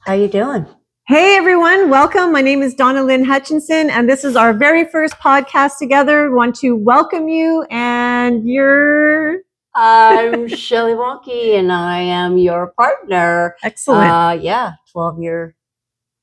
How you doing? Hey everyone, welcome. My name is Donna Lynn Hutchinson, and this is our very first podcast together. We want to welcome you, and I'm Shelley and I am your partner. Excellent. 12-year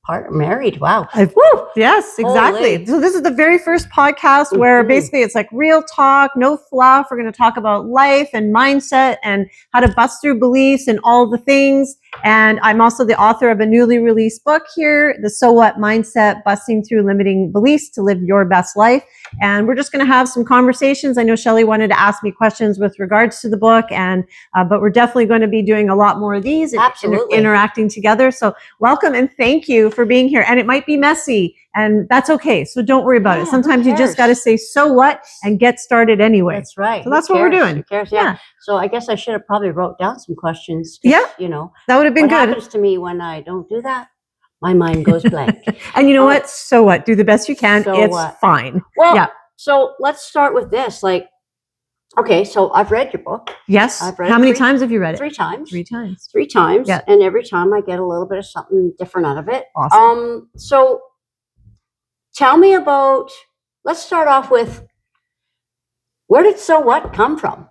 partner, married. Wow. Woo! Yes, exactly. Holy. So this is the very first podcast where basically it's like real talk, no fluff. We're going to talk about life and mindset and how to bust through beliefs and all the things. And I'm also the author of a newly released book here, The So What Mindset, Busting Through Limiting Beliefs to Live Your Best Life. And we're just going to have some conversations. I know Shelley wanted to ask me questions with regards to the book, and but we're definitely going to be doing a lot more of these and interacting together. So welcome and thank you for being here. And it might be messy, and that's okay. So don't worry about it. Sometimes you just got to say, so what, and get started anyway. That's right. So that's what we're doing. Who cares? Yeah. So I guess I should have probably wrote down some questions. Yeah. You know, that would have been what good. What happens to me when I don't do that? My mind goes blank. And you know what? So what? Do the best you can. So it's fine. Well, yeah. So let's start with this. Like, okay, so I've read your book. Yes. I've read How many times have you read it? 3 times. 3 times. 3 times. Yeah. And every time I get a little bit of something different out of it. Awesome. So tell me about, let's start off with, where did So What come from?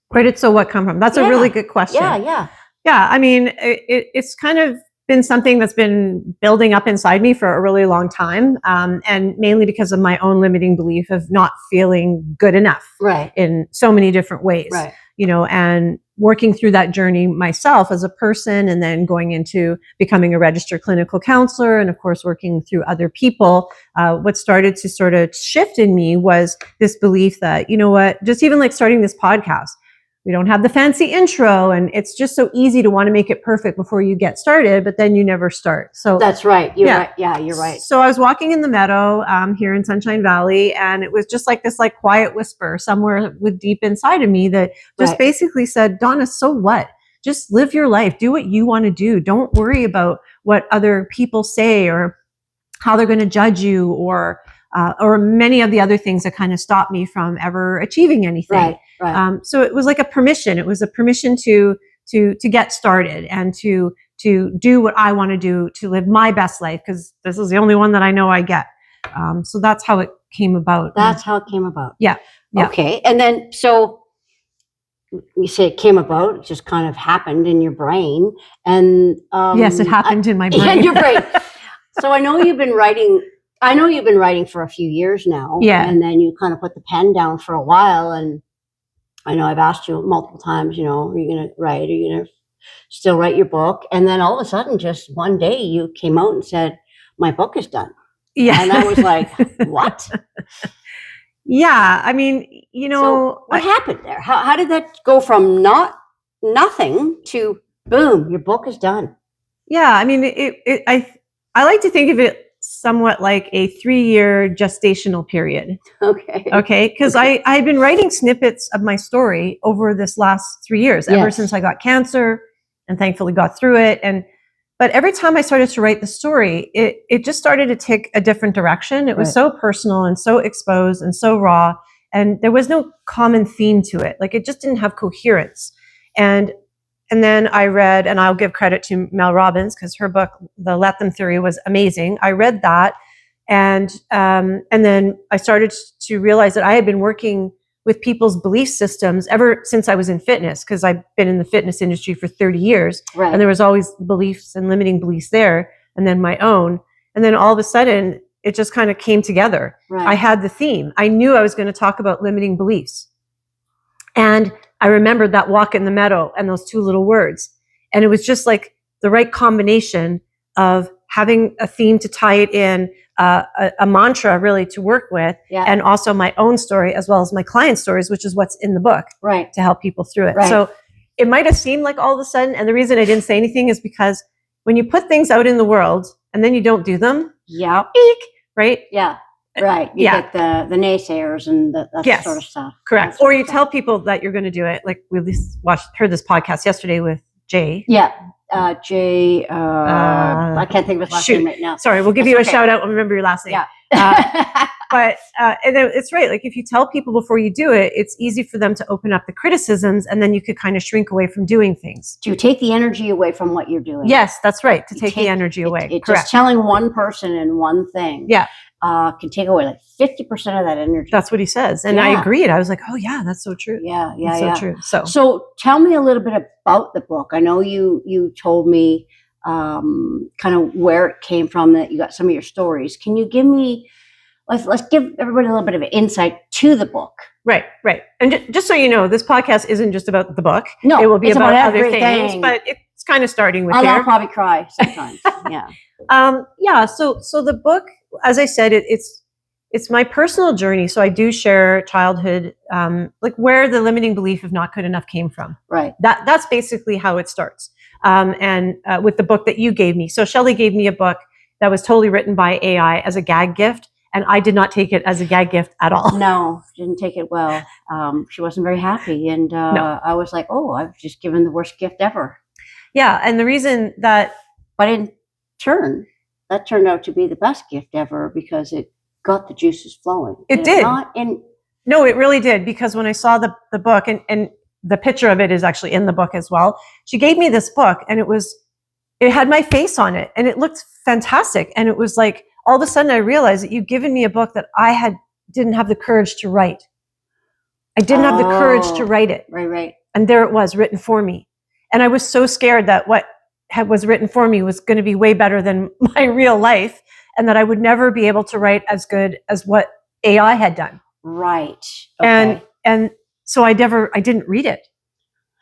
Where did So What come from? That's a really good question. Yeah. I mean, it's kind of been something that's been building up inside me for a really long time, and mainly because of my own limiting belief of not feeling good enough, in so many different ways, you know, and working through that journey myself as a person, and then going into becoming a registered clinical counselor, and of course working through other people. What started to sort of shift in me was this belief that, you know what, just even like starting this podcast, we don't have the fancy intro, and it's just so easy to want to make it perfect before you get started, but then you never start. So that's right. You're right. Yeah, you're right. So I was walking in the meadow here in Sunshine Valley, and it was just like this like quiet whisper somewhere with deep inside of me that just basically said, Donna, so what? Just live your life. Do what you want to do. Don't worry about what other people say or how they're going to judge you, or many of the other things that kind of stopped me from ever achieving anything. So it was like a permission. It was a permission to get started and to do what I want to do, to live my best life, because this is the only one that I know I get. So that's how it came about. Yeah. Okay. And then, so you say it came about, it just kind of happened in your brain. And yes, it happened in my brain. In your brain. So I know you've been writing for a few years now. Yeah. And then you kind of put the pen down for a while. And I know I've asked you multiple times, you know, are you going to write? Are you going to still write your book? And then all of a sudden, just one day you came out and said, my book is done. Yeah. And I was like, what? Yeah. I mean, you know. So what happened there? How did that go from nothing to boom, your book is done? Yeah. I mean, I like to think of it somewhat like a 3-year gestational period. Okay. Because I had been writing snippets of my story over this last 3 years, ever since I got cancer, and thankfully got through it. But every time I started to write the story, it just started to take a different direction. It was so personal and so exposed and so raw, and there was no common theme to it. Like, it just didn't have coherence. And then I read, and I'll give credit to Mel Robbins, because her book, The Let Them Theory, was amazing. I read that. And then I started to realize that I had been working with people's belief systems ever since I was in fitness, because I've been in the fitness industry for 30 years. And there was always beliefs and limiting beliefs there, and then my own. And then all of a sudden, it just kind of came together. I had the theme. I knew I was going to talk about limiting beliefs. And I remembered that walk in the meadow and those 2 little words. And it was just like the right combination of having a theme to tie it in, a mantra really to work with, and also my own story as well as my clients' stories, which is what's in the book, to help people through it. So it might have seemed like all of a sudden, and the reason I didn't say anything is because when you put things out in the world and then you don't do them, right? Right. You get the naysayers and that sort of stuff. Correct. Or you tell people that you're going to do it. Like we heard this podcast yesterday with Jay. Jay. I can't think of his last name right now. Sorry, we'll give you a shout out when we remember your last name. Yeah. But and it's right. Like if you tell people before you do it, it's easy for them to open up the criticisms, and then you could kind of shrink away from doing things. Do you take the energy away from what you're doing? Yes, that's right. To take the energy away. Correct. Just telling one person and one thing. Yeah. Can take away like 50% of that energy. That's what he says. And I agreed. I was like, oh yeah, that's so true. Yeah. So true. So tell me a little bit about the book. I know you told me kind of where it came from, that you got some of your stories. Can you give me, let's give everybody a little bit of an insight to the book. Right. And just so you know, this podcast isn't just about the book. No, it will be about other things, but it's kind of starting with I'll probably cry sometimes. Yeah. So the book, as I said, it's my personal journey. So I do share childhood, like where the limiting belief of not good enough came from. Right. That's basically how it starts. And with the book that you gave me. So Shelley gave me a book that was totally written by AI as a gag gift. And I did not take it as a gag gift at all. No, didn't take it well. She wasn't very happy. And no. I was like, oh, I've just given the worst gift ever. Yeah. And the reason that... But in turn, that turned out to be the best gift ever, because it got the juices flowing. It did. No, it really did. Because when I saw the book, and the picture of it is actually in the book as well. She gave me this book, and it had my face on it, and it looked fantastic. And it was like, all of a sudden I realized that you've given me a book that I didn't have the courage to write. I didn't have the courage to write it. Right. And there it was, written for me. And I was so scared that what was written for me was going to be way better than my real life, and that I would never be able to write as good as what AI had done. Right. Okay. And so I didn't read it.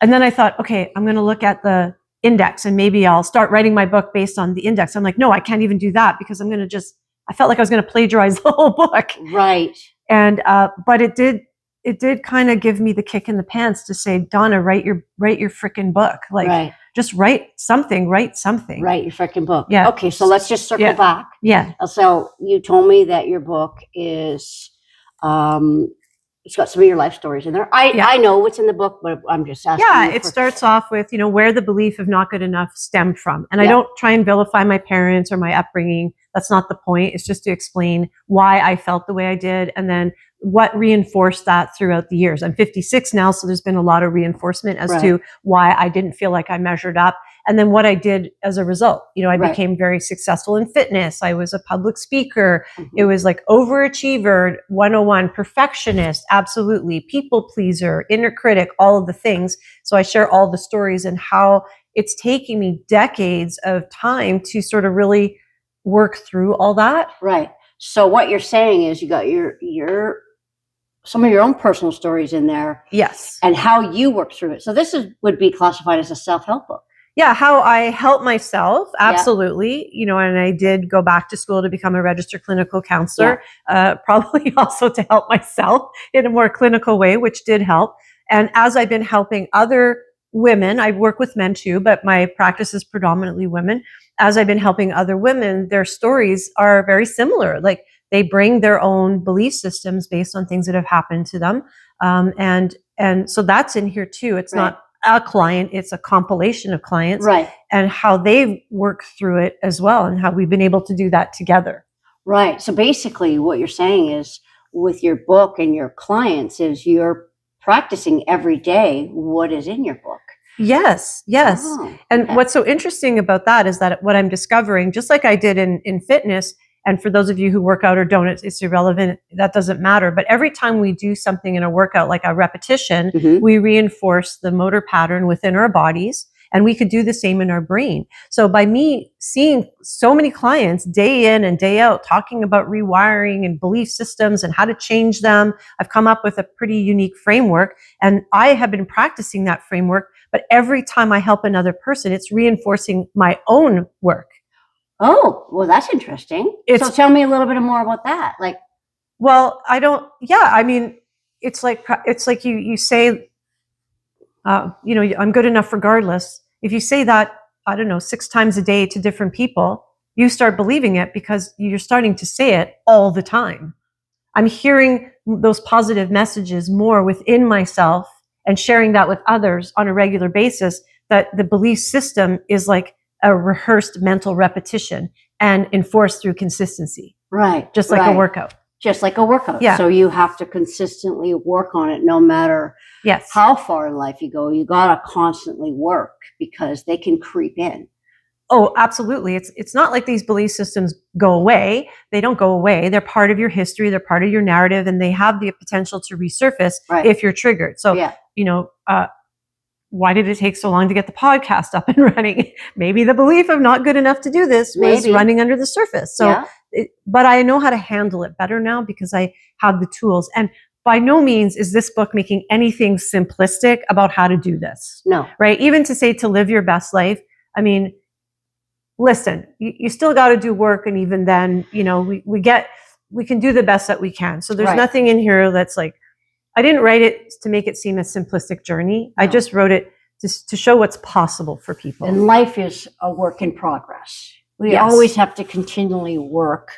And then I thought, okay, I'm going to look at the index, and maybe I'll start writing my book based on the index. I'm like, no, I can't even do that, because I felt like I was going to plagiarize the whole book. Right. And, but it did kind of give me the kick in the pants to say, Donna, write your freaking book. Like, just write something. Write your freaking book. Yeah. Okay. So let's just circle back. Yeah. So you told me that your book is, it's got some of your life stories in there. I know what's in the book, but I'm just asking. Yeah, it starts off with, where the belief of not good enough stemmed from. And I don't try and vilify my parents or my upbringing. That's not the point. It's just to explain why I felt the way I did, and then what reinforced that throughout the years. I'm 56 now, so there's been a lot of reinforcement as to why I didn't feel like I measured up. And then what I did as a result. I became very successful in fitness. I was a public speaker. Mm-hmm. It was like overachiever, 101, perfectionist, absolutely, people pleaser, inner critic, all of the things. So I share all the stories and how it's taking me decades of time to sort of really work through all that. Right. So what you're saying is you got your some of your own personal stories in there. Yes. And how you work through it. So this would be classified as a self-help book. Yeah, how I help myself, absolutely. And I did go back to school to become a registered clinical counselor, probably also to help myself in a more clinical way, which did help. And as I've been helping other women, I work with men too, but my practice is predominantly women. As I've been helping other women, their stories are very similar. Like, they bring their own belief systems based on things that have happened to them. And so that's in here too. It's not a client, it's a compilation of clients, and how they've worked through it as well, and how we've been able to do that together. Right. So basically what you're saying is, with your book and your clients, is you're practicing every day what is in your book. Yes. Oh, and what's so interesting about that is that what I'm discovering, just like I did in fitness, and for those of you who work out or don't, it's irrelevant. That doesn't matter. But every time we do something in a workout, like a repetition, we reinforce the motor pattern within our bodies, and we could do the same in our brain. So by me seeing so many clients day in and day out talking about rewiring and belief systems and how to change them, I've come up with a pretty unique framework, and I have been practicing that framework. But every time I help another person, it's reinforcing my own work. Oh, well, that's interesting. So tell me a little bit more about that. Like, well, it's like you say, I'm good enough regardless. If you say that, 6 times a day to different people, you start believing it because you're starting to say it all the time. I'm hearing those positive messages more within myself and sharing that with others on a regular basis. that the belief system is like a rehearsed mental repetition and enforced through consistency. Right. Just like a workout. Just like a workout. Yeah. So you have to consistently work on it no matter how far in life you go. You got to constantly work because they can creep in. Oh, absolutely. It's not like these belief systems go away. They don't go away. They're part of your history. They're part of your narrative, and they have the potential to resurface if you're triggered. So, why did it take so long to get the podcast up and running? Maybe the belief of not good enough to do this was running under the surface. So, but I know how to handle it better now because I have the tools. And by no means is this book making anything simplistic about how to do this. No. Right? Even to say to live your best life. I mean, listen, you still got to do work. And even then, we can do the best that we can. So there's nothing in here that's like, I didn't write it to make it seem a simplistic journey. No. I just wrote it to show what's possible for people. And life is a work in progress. We always have to continually work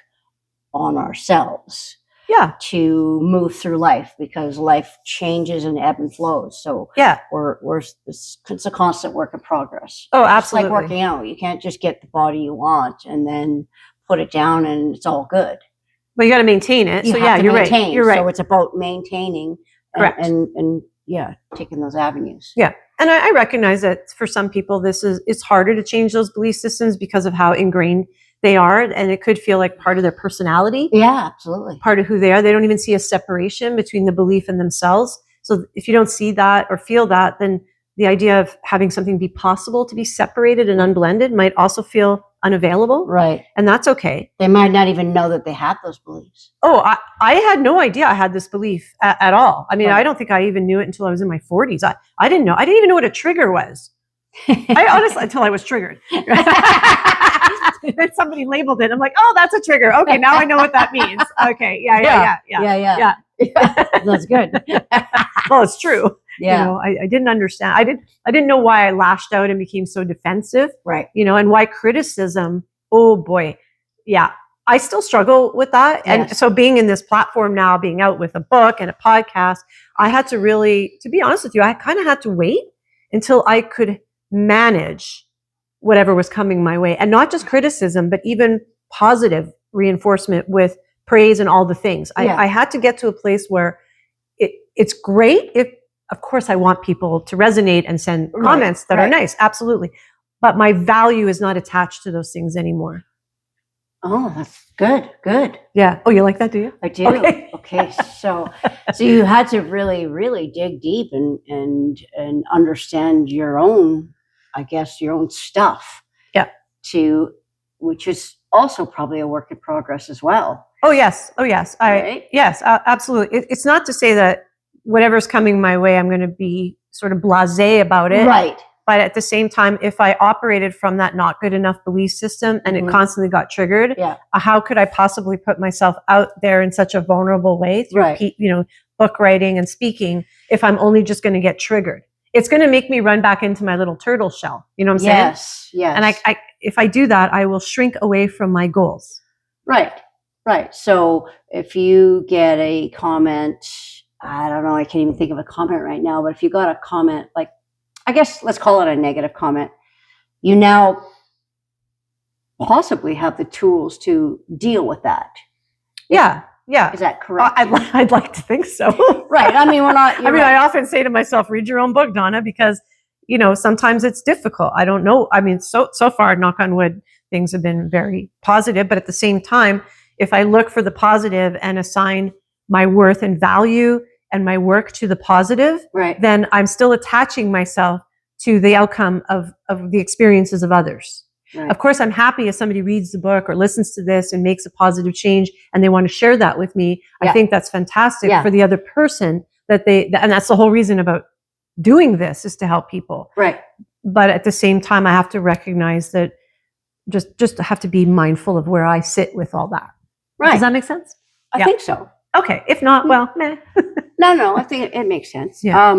on ourselves. Yeah. To move through life because life changes and ebb and flows. So it's a constant work in progress. Oh, absolutely. It's like working out. You can't just get the body you want and then put it down and it's all good. But you got to maintain it. You're right. You're right. So it's about maintaining and taking those avenues. Yeah. And I recognize that for some people, it's harder to change those belief systems because of how ingrained they are. And it could feel like part of their personality. Yeah, absolutely. Part of who they are. They don't even see a separation between the belief and themselves. So if you don't see that or feel that, then the idea of having something be possible to be separated and unblended might also feel unavailable. Right. And that's okay. They might not even know that they have those beliefs. Oh, I had no idea I had this belief at all. I mean, I don't think I even knew it until I was in my 40s. I didn't know. I didn't even know what a trigger was. I honestly, until I was triggered. Then somebody labeled it. I'm like, oh, that's a trigger. Okay, now I know what that means. Okay, yeah. That's good. Well, it's true. Yeah. I didn't understand. I didn't know why I lashed out and became so defensive. Right. And why criticism. Oh boy. Yeah. I still struggle with that. And so being in this platform now, being out with a book and a podcast, I had to really, to be honest with you, I kind of had to wait until I could manage whatever was coming my way. And not just criticism, but even positive reinforcement with praise and all the things. I had to get to a place where it's great if, of course, I want people to resonate and send comments that are nice. Absolutely. But my value is not attached to those things anymore. Oh, that's good. Good. Yeah. Oh, you like that, do you? I do. Okay. So you had to really, really dig deep and understand your own, I guess, your own stuff. Yeah. Which is also probably a work in progress as well. Oh, yes. Oh, yes. Yes, absolutely. It's not to say that whatever's coming my way, I'm going to be sort of blasé about it. Right. But at the same time, if I operated from that not good enough belief system and it constantly got triggered, how could I possibly put myself out there in such a vulnerable way through, book writing and speaking if I'm only just going to get triggered? It's going to make me run back into my little turtle shell. You know what I'm saying? Yes. Yes. And if I do that, I will shrink away from my goals. Right. Right. So if you get a comment, I don't know, I can't even think of a comment right now, but if you got a comment, like, I guess let's call it a negative comment, you now possibly have the tools to deal with that. Yeah. Yeah. Is that correct? I'd like to think so. Right. I mean, we're not. I often say to myself, read your own book, Donna, because, sometimes it's difficult. I don't know. I mean, so far, knock on wood, things have been very positive. But at the same time, if I look for the positive and assign my worth and value and my work to the positive, then I'm still attaching myself to the outcome of the experiences of others. Right. Of course, I'm happy if somebody reads the book or listens to this and makes a positive change and they want to share that with me. I think that's fantastic for the other person and that's the whole reason about doing this is to help people. Right. But at the same time, I have to recognize that just have to be mindful of where I sit with all that. Right. Does that make sense? I think so. Okay. If not, well, meh. No, I think it makes sense. Yeah.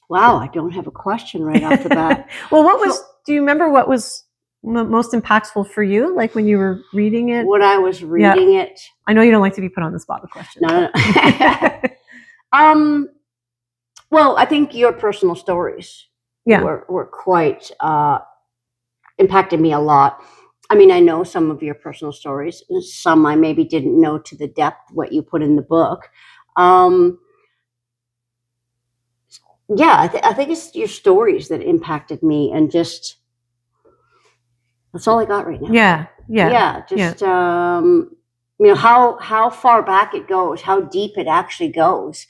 Wow, I don't have a question right off the bat. Well, do you remember what was most impactful for you? Like when you were reading it? When I was reading it. I know you don't like to be put on the spot with questions. No. Well, I think your personal stories. were quite impacted me a lot. I mean, I know some of your personal stories. Some I maybe didn't know to the depth what you put in the book. I think it's your stories that impacted me, and just that's all I got right now. How far back it goes, how deep it actually goes.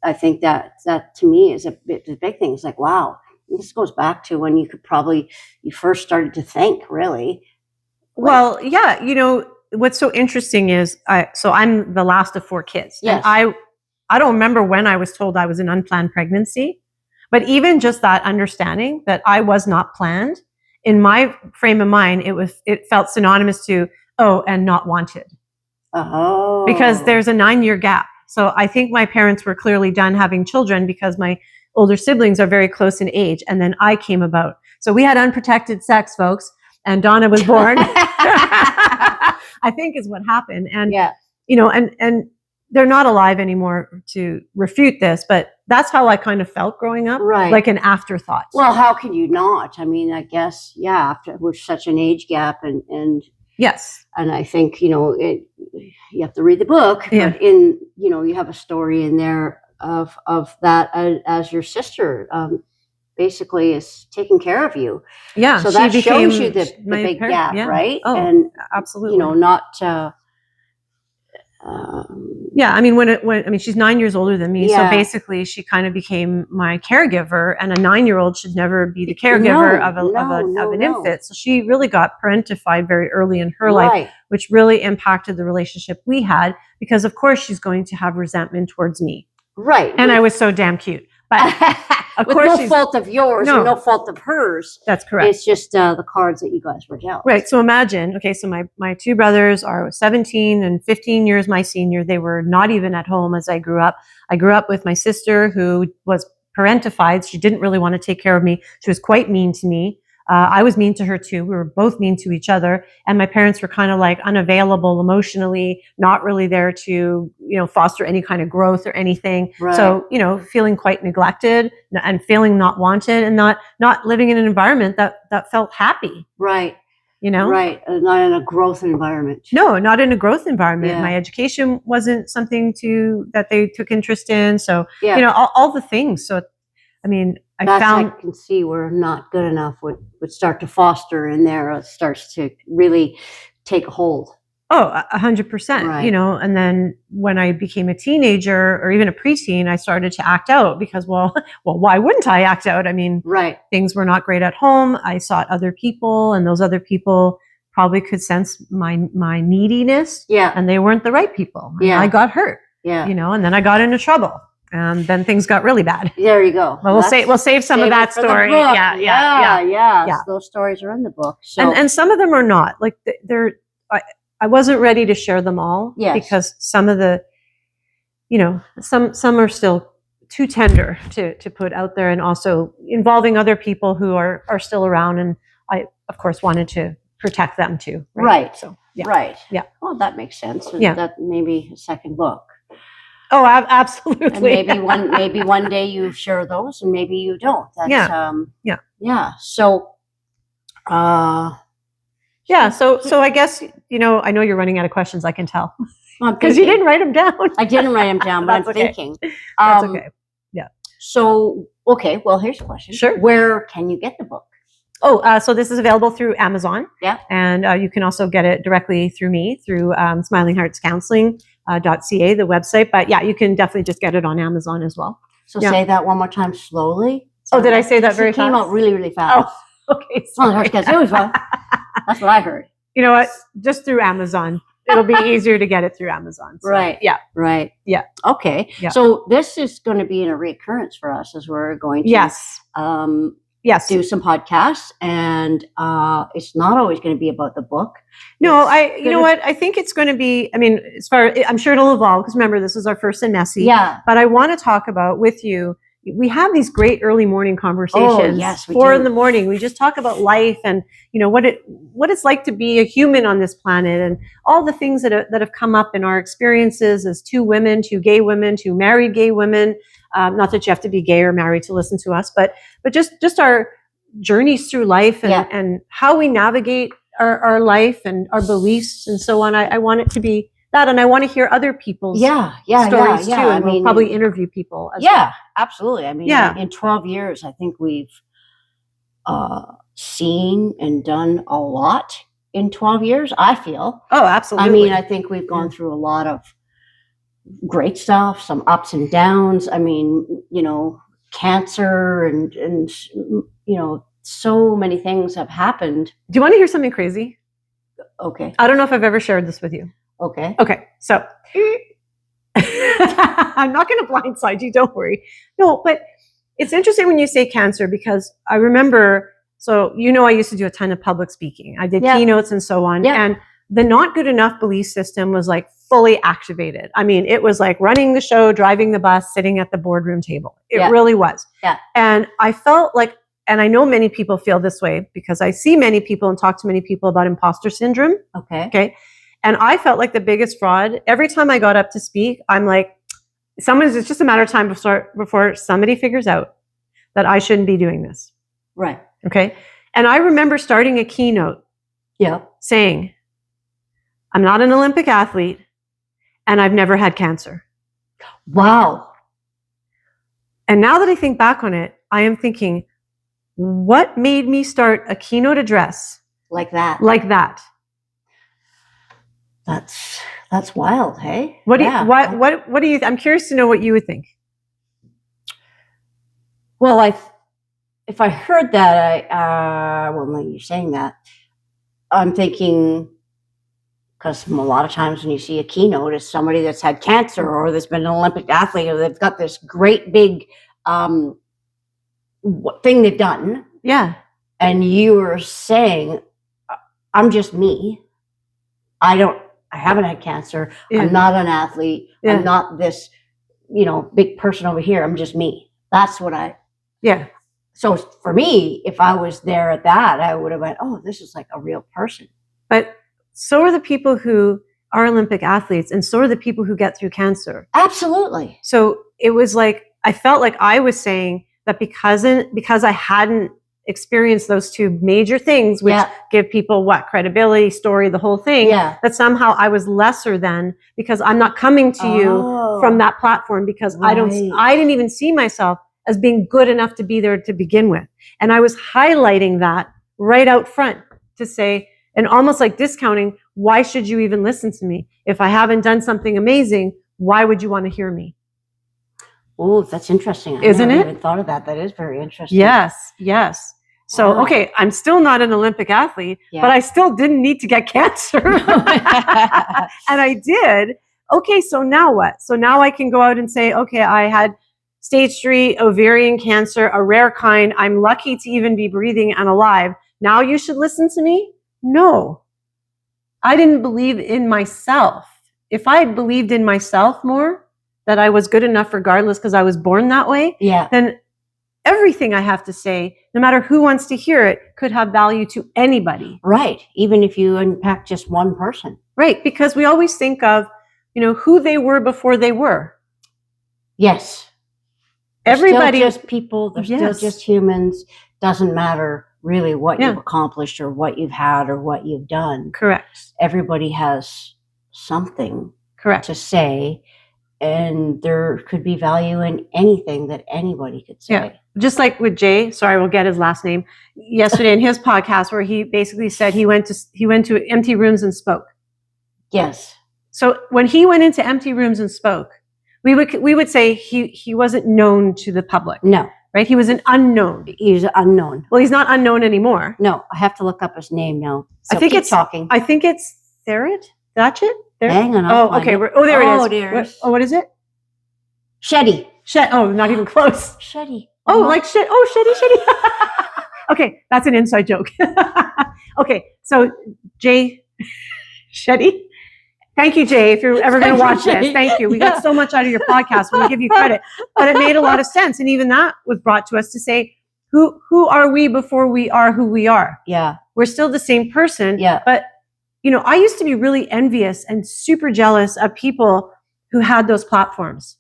I think that to me is a big thing. It's like, wow, this goes back to when you first started to think, really. Well, yeah, what's so interesting is I'm the last of 4 kids. Yes. And I don't remember when I was told I was an unplanned pregnancy, but even just that understanding that I was not planned, in my frame of mind, it felt synonymous to, and not wanted. Oh. Because there's a 9-year gap. So I think my parents were clearly done having children because my older siblings are very close in age. And then I came about. So we had unprotected sex, folks, and Donna was born. I think is what happened. And, and they're not alive anymore to refute this, but that's how I kind of felt growing up, right? Like an afterthought. Well, how can you not? I mean, I guess, after with such an age gap and yes. And I think, you have to read the book, but you have a story in there of that as your sister, basically is taking care of you. Yeah. So that shows you the big gap, right? Oh, and absolutely. Not, I mean, she's 9 years older than me. So basically she kind of became my caregiver, and a 9-year-old should never be the caregiver of an infant. So she really got parentified very early in her life, which really impacted the relationship we had, because of course she's going to have resentment towards me. Right. And I was so damn cute. But of with course, no fault of yours and no fault of hers. That's correct. It's just the cards that you guys were dealt. Right. So imagine, so my 2 brothers are 17 and 15 years my senior. They were not even at home as I grew up. I grew up with my sister, who was parentified. She didn't really want to take care of me. She was quite mean to me. I was mean to her too. We were both mean to each other. And my parents were kind of like unavailable emotionally, not really there to, foster any kind of growth or anything. Right. So, feeling quite neglected and feeling not wanted, and not living in an environment that felt happy. Right. Right. Not in a growth environment. No, not in a growth environment. Yeah. My education wasn't something that they took interest in. So, all the things. So, I mean, I can see we're not good enough would start to foster in there. It starts to really take a hold. Oh, 100%. Right. And then when I became a teenager or even a preteen, I started to act out because, well, why wouldn't I act out? I mean, things were not great at home. I sought other people, and those other people probably could sense my neediness. Yeah. And they weren't the right people. Yeah. I got hurt. Yeah. And then I got into trouble. Then things got really bad. There you go. Well, we'll save some of that story. Yeah. Those stories are in the book. So. And some of them are not. Like I wasn't ready to share them all. Yes. Because some of the, some are still too tender to put out there, and also involving other people who are still around. And I, of course, wanted to protect them too. Right. So, Right. Yeah. Well, that makes sense. Yeah. That maybe a second book. Oh, absolutely. And maybe one day you share those, and maybe you don't. That's, yeah. So, So I guess, I know you're running out of questions. I can tell because you didn't write them down. I didn't write them down, but I'm thinking. That's okay. Yeah. So, okay. Well, here's a question. Sure. Where can you get the book? Oh, so this is available through Amazon. Yeah. And you can also get it directly through me through smilingheartscounseling.ca, the website. But yeah, you can definitely just get it on Amazon as well. So say that one more time slowly. Oh, did I say that very fast? It came out really, really fast. Oh, okay. That's what I heard. You know what? Just through Amazon. It'll be easier to get it through Amazon. So, right. Yeah. Right. Yeah. Okay. Yeah. So this is going to be a reoccurrence for us as we're going to do some podcasts, and it's not always going to be about the book. No, you know what? I think it's going to be, I'm sure it'll evolve, because remember, this is our first and messy. Yeah. But I want to talk about with you, we have these great early morning conversations. Oh, yes, we 4 do. in the morning. We just talk about life and, you know, what it's like to be a human on this planet and all the things that have come up in our experiences as 2 women, 2 gay women, 2 married gay women. Not that you have to be gay or married to listen to us, but just our journeys through life and how we navigate our life and our beliefs and so on. I want it to be that, and I want to hear other people's stories too. And we'll probably interview people as well. Absolutely. I mean, in 12 years, I think we've seen and done a lot in 12 years, I feel. Oh, absolutely. I mean, I think we've gone through a lot of great stuff, some ups and downs. I mean, you know, cancer and you know, so many things have happened. Do you want to hear something crazy? Okay. I don't know if I've ever shared this with you. Okay. So I'm not going to blindside you. Don't worry. No, but it's interesting when you say cancer because I remember, so, you know, I used to do a ton of public speaking. I did keynotes and so on. And the not good enough belief system was like fully activated. I mean, it was like running the show, driving the bus, sitting at the boardroom table. It really was. Yeah. And I felt like, and I know many people feel this way because I see many people and talk to many people about imposter syndrome. Okay. And I felt like the biggest fraud. Every time I got up to speak, I'm like, it's just a matter of time before somebody figures out that I shouldn't be doing this. Right. Okay. And I remember starting a keynote saying, I'm not an Olympic athlete and I've never had cancer. Wow. And now that I think back on it, I am thinking, what made me start a keynote address like that? That's wild, hey? What do you I'm curious to know what you would think. Well, if I heard that, well, now you're saying that, I'm thinking, because a lot of times when you see a keynote, it's somebody that's had cancer or that's been an Olympic athlete or they've got this great big thing they've done. Yeah. And you were saying, I'm just me. I haven't had cancer. Yeah. I'm not an athlete. Yeah. I'm not this, you know, big person over here. I'm just me. That's what so for me, if I was there at that, I would have went, oh, this is like a real person. But so are the people who are Olympic athletes and so are the people who get through cancer. Absolutely. So it was like, I felt like I was saying that because I hadn't experienced those 2 major things, which give people credibility, story, the whole thing, that somehow I was lesser than because I'm not coming to you from that platform because I didn't even see myself as being good enough to be there to begin with. And I was highlighting that right out front to say, and almost like discounting, why should you even listen to me? If I haven't done something amazing, why would you want to hear me? Oh, that's interesting. Isn't it? I never even thought of that. That is very interesting. Yes. So, okay, I'm still not an Olympic athlete, but I still didn't need to get cancer. And I did. Okay, so now what? So now I can go out and say, okay, I had stage 3 ovarian cancer, a rare kind. I'm lucky to even be breathing and alive. Now you should listen to me? No. I didn't believe in myself. If I had believed in myself more, that I was good enough regardless because I was born that way, then everything I have to say, no matter who wants to hear it, could have value to anybody. Right. Even if you impact just one person. Right. Because we always think of, you know, who they were before they were. Yes. Everybody, still just people. They're still just humans. Doesn't matter really what you've accomplished or what you've had or what you've done. Correct. Everybody has something to say, and there could be value in anything that anybody could say. Yeah. Just like with Jay, sorry, we'll get his last name, yesterday in his podcast where he basically said he went to empty rooms and spoke. Yes. So when he went into empty rooms and spoke, we would say he wasn't known to the public. No. Right? He was an unknown. He's unknown. Well, he's not unknown anymore. No, I have to look up his name now. So I think it's talking. I think it's Tharit. That's it? Hang on. Oh, okay. There it is. What is it? Shelley. Oh, not even close. Shelley. Oh, like shit. Oh, Shelley. Okay, that's an inside joke. Okay, so Jay Shetty, Thank you, Jay, if you're ever going to watch Jay. this. Thank you. We got so much out of your podcast. We give you credit. But it made a lot of sense. And even that was brought to us to say, who are we before we are who we are? Yeah. We're still the same person. Yeah. But, I used to be really envious and super jealous of people who had those platforms.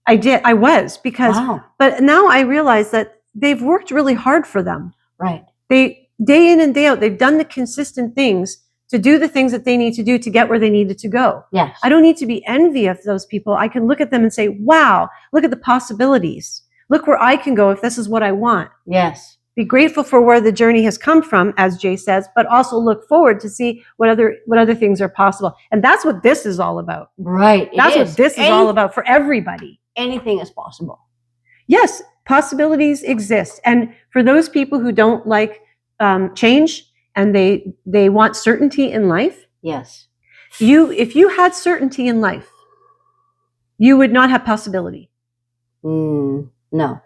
I was because, but now I realize that they've worked really hard for them. Right. They, day in and day out, they've done the consistent things to do the things that they need to do to get where they needed to go. Yes. I don't need to be envious of those people. I can look at them and say, wow, look at the possibilities. Look where I can go if this is what I want. Yes. Be grateful for where the journey has come from, as Jay says, but also look forward to see what other things are possible. And that's what this is all about. Right. That's what this is all about for everybody. Anything is possible. Yes, possibilities exist. And for those people who don't like change, and they want certainty in life. Yes. If you had certainty in life, you would not have possibility. No.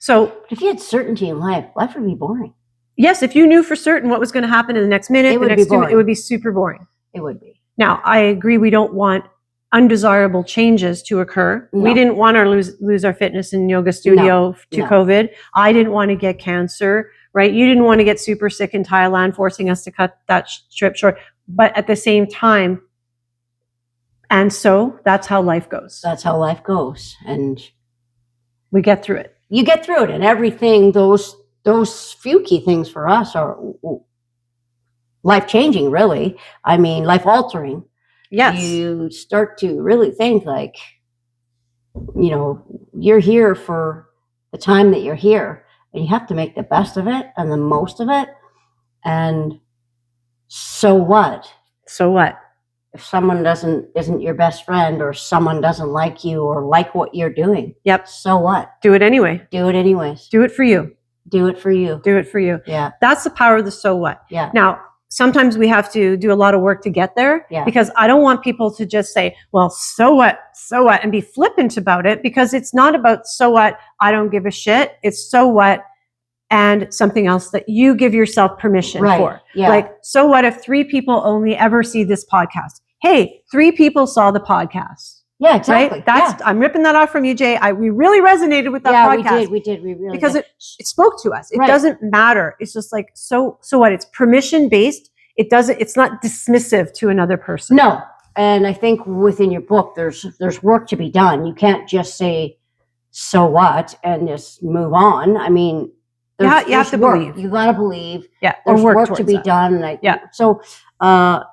So if you had certainty in life would be boring. Yes, if you knew for certain what was going to happen in the next minute, it would be super boring. It would be. Now, I agree we don't want undesirable changes to occur. No. We didn't want to lose our fitness in yoga studio to COVID. I didn't want to get cancer. Right? You didn't want to get super sick in Thailand, forcing us to cut that trip short. But at the same time, and so that's how life goes. That's how life goes. And we get through it. You get through it. And everything, those few key things for us are life-changing, really. I mean, life-altering. Yes. You start to really think like, you're here for the time that you're here. And you have to make the best of it and the most of it. And so what? So what? If someone isn't your best friend, or someone doesn't like you or like what you're doing. Yep. So what? Do it anyway. Do it anyways. Do it for you. Do it for you. Do it for you. Yeah. That's the power of the so what. Yeah. Now, sometimes we have to do a lot of work to get there. Yeah. Because I don't want people to just say, well, so what, and be flippant about it, because it's not about so what, I don't give a shit. It's so what, and something else that you give yourself permission for. Yeah. Like, so what if 3 people only ever see this podcast? Hey, 3 people saw the podcast. Yeah, exactly. Right? I'm ripping that off from you, Jay. We really resonated with that podcast. We did. We really because did. It spoke to us. It doesn't matter. It's just like, so what? It's permission based. It's not dismissive to another person. No. And I think within your book, there's work to be done. You can't just say, so what, and just move on. I mean, you have to believe. You got to believe. Yeah. There's or work to be done. So, got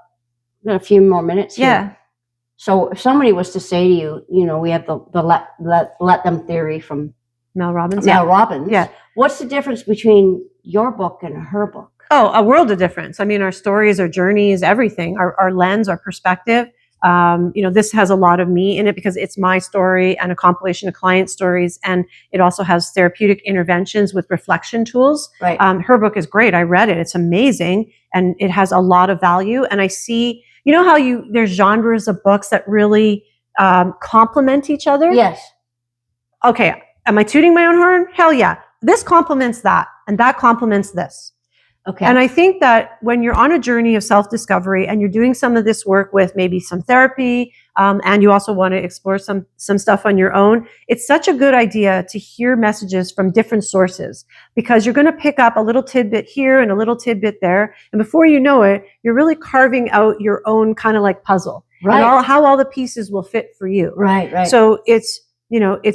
a few more minutes here. Yeah. So if somebody was to say to you, we have the let them theory from Mel Robbins. Yeah. What's the difference between your book and her book? Oh, a world of difference. I mean, our stories, our journeys, everything, our lens, our perspective. This has a lot of me in it because it's my story and a compilation of client stories. And it also has therapeutic interventions with reflection tools. Right. Her book is great. I read it. It's amazing. And it has a lot of value. And I see, how there's genres of books that really complement each other? Yes. Okay. Am I tooting my own horn? Hell yeah. This complements that, and that complements this. Okay. And I think that when you're on a journey of self-discovery and you're doing some of this work with maybe some therapy, and you also want to explore some stuff on your own, it's such a good idea to hear messages from different sources, because you're going to pick up a little tidbit here and a little tidbit there. And before you know it, you're really carving out your own kind of like puzzle. Right. And how all the pieces will fit for you. Right. So it's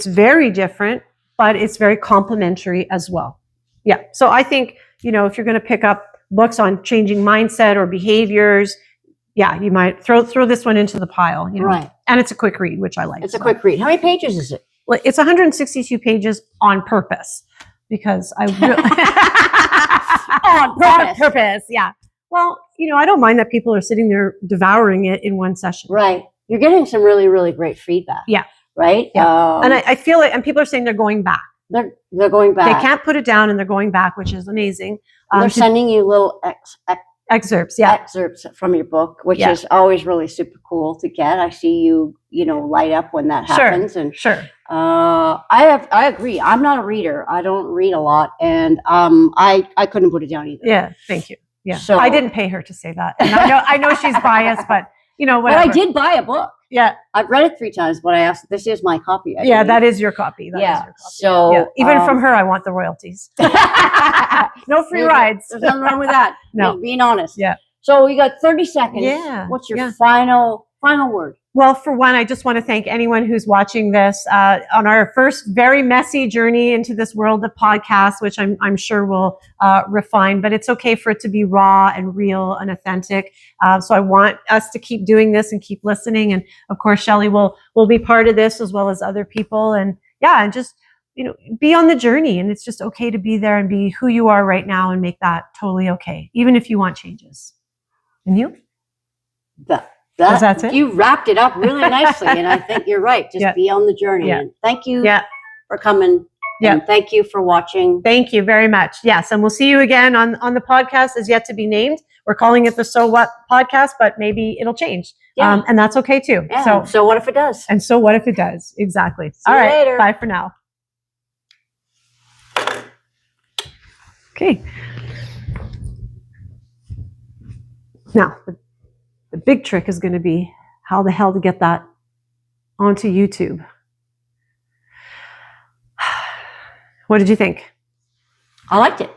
very different, but it's very complementary as well. Yeah. So I think, if you're going to pick up books on changing mindset or behaviors, you might throw this one into the pile. Right. And it's a quick read, which I like. It's a quick read. How many pages is it? Well, it's 162 pages on purpose, because I on purpose. Yeah. Well, I don't mind that people are sitting there devouring it in one session. Right. You're getting some really, really great feedback. Yeah. Right. Yeah. And I feel like, and people are saying they're going back. They're going back. They can't put it down, and they're going back, which is amazing. They're sending you little excerpts, excerpts from your book, which is always really super cool to get. I see you, light up when that happens. And sure. I agree. I'm not a reader. I don't read a lot, and I couldn't put it down either. Yeah, thank you. Yeah. So I didn't pay her to say that, and I know she's biased, but you know, But whatever. I did buy a book. Yeah. I've read it 3 times, but I asked, this is my copy. I Yeah, believe. that is your copy. That is your copy. So yeah. Even from her, I want the royalties. No free rides. There's nothing wrong with that. No. Just being honest. Yeah. So we got 30 seconds. Yeah. What's your final word? Well, for one, I just want to thank anyone who's watching this on our first very messy journey into this world of podcasts, which I'm sure we'll refine, but it's okay for it to be raw and real and authentic. So I want us to keep doing this and keep listening. And of course, Shelley will be part of this as well as other people. And yeah, and just, you know, be on the journey. And it's just okay to be there and be who you are right now and make that totally okay, even if you want changes. And you? That's it. You wrapped it up really nicely, and I think you're right. Just be on the journey. Yeah. And thank you for coming. Yeah. And thank you for watching. Thank you very much. Yes, and we'll see you again on the podcast is yet to be named. We're calling it the So What podcast, but maybe it'll change. Yeah. And that's okay too. Yeah. So what if it does? And so what if it does? Exactly. See you later. Bye for now. Okay. Now, the big trick is going to be how the hell to get that onto YouTube. What did you think? I liked it.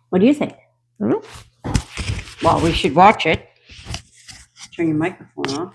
What do you think? I don't know. Well, we should watch it. Turn your microphone off.